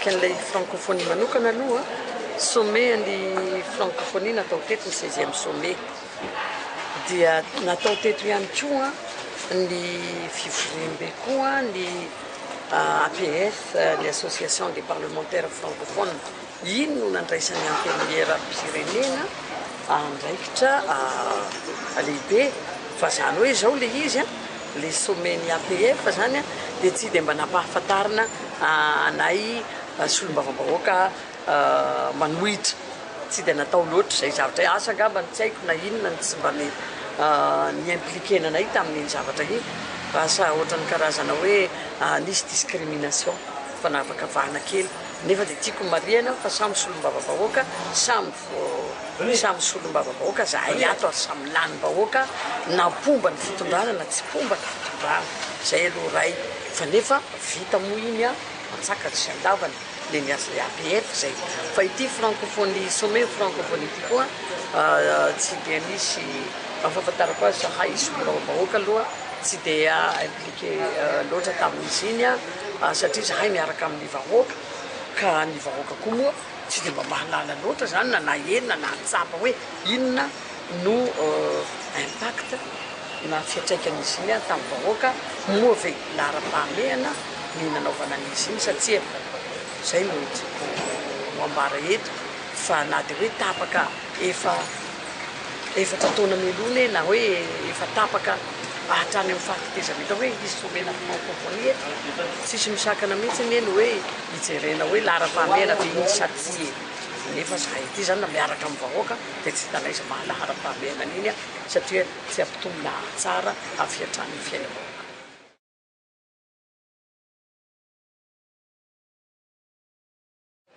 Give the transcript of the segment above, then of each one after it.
mahakasika an'ilay francophonie manokana aloha sommet ny francophonie natao teto ny 16e sommet dia natao teto ihany koa ny fivoriam-be koa ny APF ny association des parlementaires francophones iny no nandraisan'ny antenimieram-pirenena andraikitra lehibe fa zany hoe zao le izy le sommet ny APF zany dia tsy dia mba nampahafantarina anay solombavam-bahoaka manohitra tsy dia natao loatra zay zavatra asa angamba tsy haiko na inona tsy mba ny impliquena anay tamin'iny zavatra iny asa ohatran'ny karazana hoe nisy discrimination fanavakavahana kely nefa dia tiako marihana fa samy solombavam-bahoaka samy solombavam-bahoaka zahay ato ary samy lanim-bahoaka na pomba ny fitondrana na tsy pomba ny fitondrana zay aloha ray fa nefa vita moa iny matsaka tsy andavany le ny APF zay fa ity francophonie sommet francophonie ity koa tsy dia misy afafantarako azy zahay solombavam-bahoaka aloha tsy dia impliqué loatra tamin'izy iny satria zahay miaraka amin'ny vahoaka ka ny vahoaka koa moa tsy dia mba mahalala loatra zany na enina na atsapa hoe inona no impact na fiatraikan'izy iny tamin'ny vahoaka moa ve lara-pahamehana ny nanaovana an'izy iny satria zay no ambara eto fa na dia hoe tapaka efatra taona melona na hoe efa tapaka hatrany amin'ny fahafatezana hita hoe isy somena francophonie tsisy misakana mihitsy eny hoe hijerena hoe lara-pahamehana ve iny satria nefa zahay ity zany na miaraka amin'ny vahoaka dia tsy hitanaiza mahalara-pahamehana iny satria tsy ampitomina tsara afiatrany fiainana.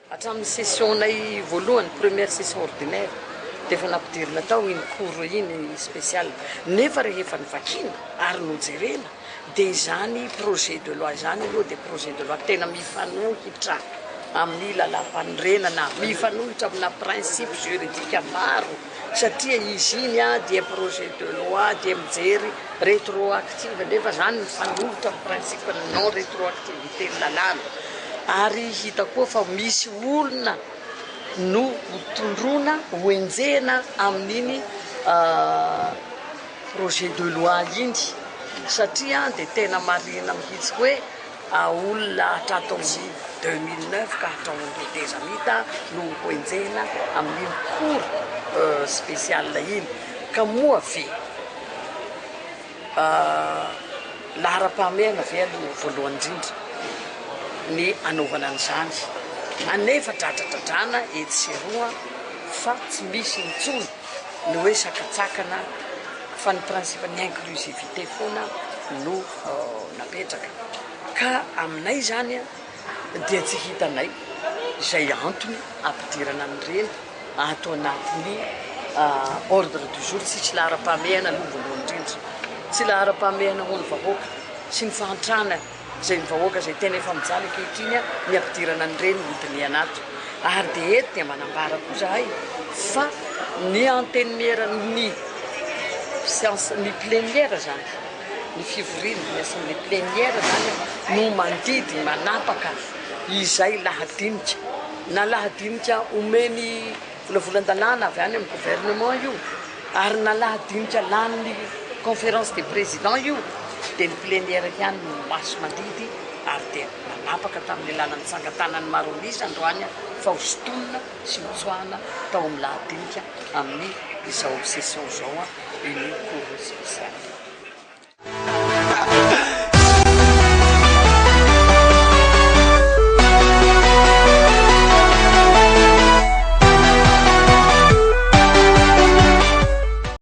Hatramin'ny session-nay voalohany première session ordinaire dia efa nampidirina tao iny cours iny spécial nefa rehefa nivakina ary nojerena dia izany projet de loi izany aloha dia projet de loi tena mifanohitra amin'ny lalam-panorenana mifanohitra amina principe juridique maro satria izy iny dia projet de loi dia mijery rétroactive nefa zany mifanohitra amin'ny principe non rétroactivité ny lalàna ary hita koa fa misy olona no tondrona hoenjena amin'iny projet de loi iny satria dia tena marina mihitsy hoe olona hatrato 2009 ka hatraon'ireo tezamita no hoenjena amin'iny cours spécial iny ka moa ve lara-pahamehana ve aloha voalohany indrindra ny anaovana an'izany anefa dradradradrana etseroa fa tsy misy intsony ny hoe sakatsakana fa ny principe ny inclusivité foana no napetraka ka aminay zany dia tsy hitanay izay antony ampidirana amin'ireny ato anatin'ny ordre du jour tsisy lara-pahamehana no voalohany indrindra tsy lara-pahamehana ho ny vahoaka sy ny fahantrana zay ny vahoaka zay tena efa mijaly ankehitriny ny ampidirana an'ireny midiny anato ary dia eto dia manambara koa zahay fa ny antenimieran'ny séance ny plénière zany ny fivoriana ny assemblée plénière zany no mandidy manapaka izay lahadinika na lahadinika omeny volavolan-dalàna avy any amin'ny gouvernement io ary na lahadinika lan'ny conférence des présidents io dia ny plénière ihany no maso mandidy ary dia manapaka tamin'ny lalan'ny tsangatanany maronisa androany fa hosotonina sy hotsoahana tao amin'ny lahadinika amin'ny izao session zao iny cours spécial.